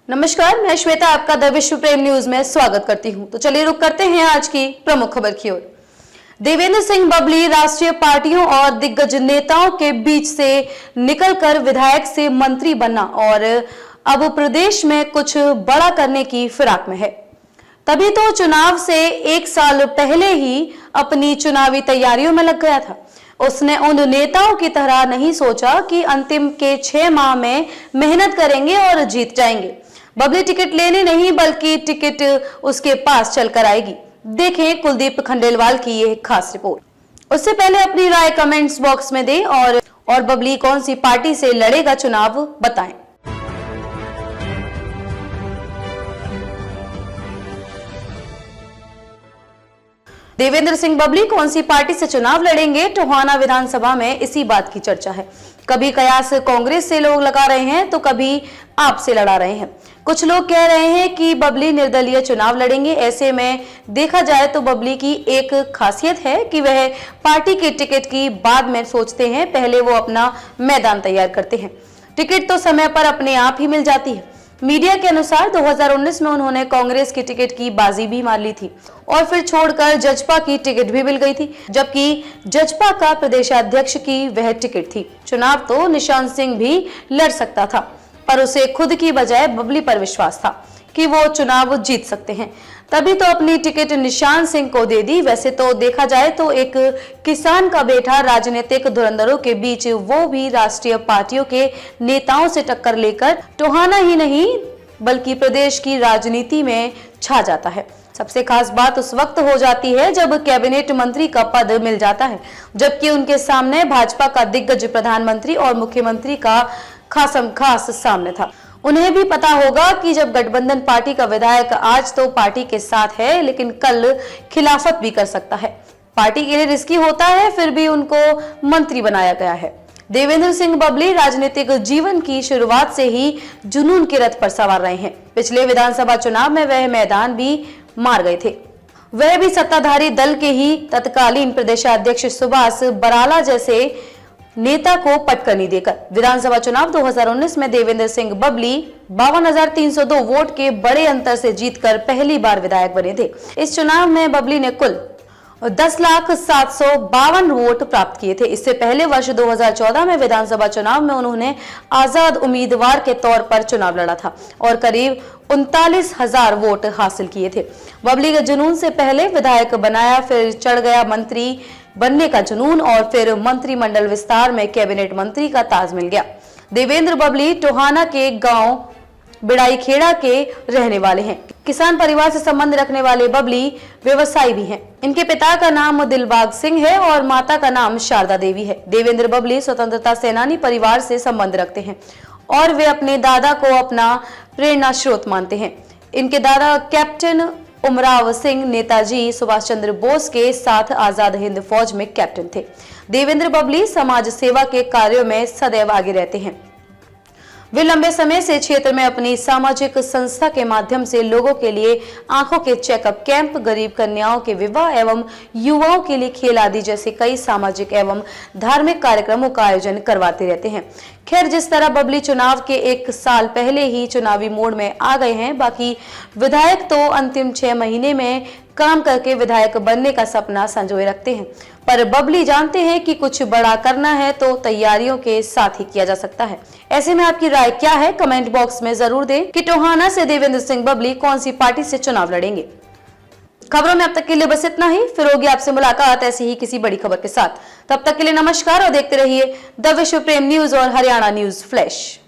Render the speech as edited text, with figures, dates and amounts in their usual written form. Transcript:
नमस्कार, मैं श्वेता आपका द विश्व प्रेम न्यूज में स्वागत करती हूं। तो चलिए रुक करते हैं आज की प्रमुख खबर की ओर। देवेंद्र सिंह बबली राष्ट्रीय पार्टियों और दिग्गज नेताओं के बीच से निकलकर विधायक से मंत्री बनना और अब प्रदेश में कुछ बड़ा करने की फिराक में है। तभी तो चुनाव से एक साल पहले ही अपनी चुनावी तैयारियों में लग गया था। उसने उन नेताओं की तरह नहीं सोचा कि अंतिम के 6 माह में मेहनत करेंगे और जीत जाएंगे। बबली टिकट लेने नहीं बल्कि टिकट उसके पास चलकर आएगी। देखें कुलदीप खंडेलवाल की ये खास रिपोर्ट। उससे पहले अपनी राय कमेंट्स बॉक्स में दें और बबली कौन सी पार्टी से लड़ेगा चुनाव बताएं। देवेंद्र सिंह बबली कौन सी पार्टी से चुनाव लड़ेंगे, टोहाना विधानसभा में इसी बात की चर्चा है। कभी कयास कांग्रेस से लोग लगा रहे हैं तो कभी आप से लड़ा रहे हैं। कुछ लोग कह रहे हैं कि बबली निर्दलीय चुनाव लड़ेंगे। ऐसे में देखा जाए तो बबली की एक खासियत है कि वह पार्टी के टिकट की बाद में सोचते हैं, पहले वो अपना मैदान तैयार करते हैं। टिकट तो समय पर अपने आप ही मिल जाती है। मीडिया के अनुसार 2019 में उन्होंने कांग्रेस की टिकट की बाजी भी मार ली थी और फिर छोड़कर जजपा की टिकट भी मिल गई थी, जबकि जजपा का प्रदेशाध्यक्ष की वह टिकट थी। चुनाव तो निशान सिंह भी लड़ सकता था, पर उसे खुद की बजाय बबली पर विश्वास था कि वो चुनाव जीत सकते हैं। तभी तो अपनी टिकट निशान सिंह को दे दी। वैसे तो देखा जाए तो एक किसान का बेटा राजनीतिक धुरंधरों के बीच वो भी राष्ट्रीय पार्टियों के नेताओं से टक्कर लेकर टोहाना ही नहीं बल्कि प्रदेश की राजनीति में छा जाता है। सबसे खास बात उस वक्त हो जाती है जब कैबिनेट मंत्री का पद मिल जाता है, जबकि उनके सामने भाजपा का दिग्गज प्रधानमंत्री और मुख्यमंत्री का खासम खास सामने था। उन्हें भी पता होगा कि जब गठबंधन पार्टी का विधायक आज तो पार्टी के साथ है लेकिन कल खिलाफत भी कर सकता है। पार्टी के लिए रिस्की होता है, फिर भी उनको मंत्री बनाया गया है। देवेंद्र सिंह बबली राजनीतिक जीवन की शुरुआत से ही जुनून के रथ पर सवार रहे हैं। पिछले विधानसभा चुनाव में वह मैदान भी मार गए थे, वह भी सत्ताधारी दल के ही तत्कालीन प्रदेशाध्यक्ष सुभाष बराला जैसे नेता को पटकनी देकर। विधानसभा चुनाव 2019 में देवेंद्र सिंह बबली 52,302 वोट के बड़े अंतर से जीतकर पहली बार विधायक बने थे। इस चुनाव में बबली ने कुल 10,752 वोट प्राप्त किए थे। इससे पहले वर्ष 2014 में विधानसभा चुनाव में उन्होंने आजाद उम्मीदवार के तौर पर चुनाव लड़ा था और करीब 39,000 वोट हासिल किए थे। बबली के जुनून से पहले विधायक बनाया, फिर चढ़ गया मंत्री बनने का जुनून और फिर मंत्रिमंडल विस्तार में कैबिनेट मंत्री का ताज मिल गया। देवेंद्र बबली टोहाना के गांव बिड़ाई खेड़ा के रहने वाले हैं। किसान परिवार से संबंध रखने वाले बबली व्यवसायी भी हैं। इनके पिता का नाम दिलबाग सिंह है और माता का नाम शारदा देवी है। देवेंद्र बबली स्वतंत्रता सेनानी परिवार से संबंध रखते हैं और वे अपने दादा को अपना प्रेरणा स्रोत मानते हैं। इनके दादा कैप्टन उमराव सिंह नेताजी सुभाष चंद्र बोस के साथ आजाद हिंद फौज में कैप्टन थे। देवेंद्र बबली समाज सेवा के कार्यों में सदैव आगे रहते हैं। वे लंबे समय से क्षेत्र में अपनी सामाजिक संस्था के माध्यम से लोगों के लिए आंखों के चेकअप कैंप, गरीब कन्याओं के विवाह एवं युवाओं के लिए खेल आदि जैसे कई सामाजिक एवं धार्मिक कार्यक्रमों का आयोजन करवाते रहते हैं। खैर, जिस तरह बबली चुनाव के 1 साल पहले ही चुनावी मोड में आ गए हैं, बाकी विधायक तो अंतिम 6 महीने में काम करके विधायक बनने का सपना संजोए रखते हैं। पर बबली जानते हैं कि कुछ बड़ा करना है तो तैयारियों के साथ ही किया जा सकता है। ऐसे में आपकी राय क्या है, कमेंट बॉक्स में जरूर दें कि टोहाना से देवेंद्र सिंह बबली कौन सी पार्टी से चुनाव लड़ेंगे। खबरों में अब तक के लिए बस इतना ही। फिर होगी आपसे मुलाकात ऐसी ही किसी बड़ी खबर के साथ। तब तक के लिए नमस्कार और देखते रहिए द विश्व प्रेम न्यूज और हरियाणा न्यूज फ्लैश।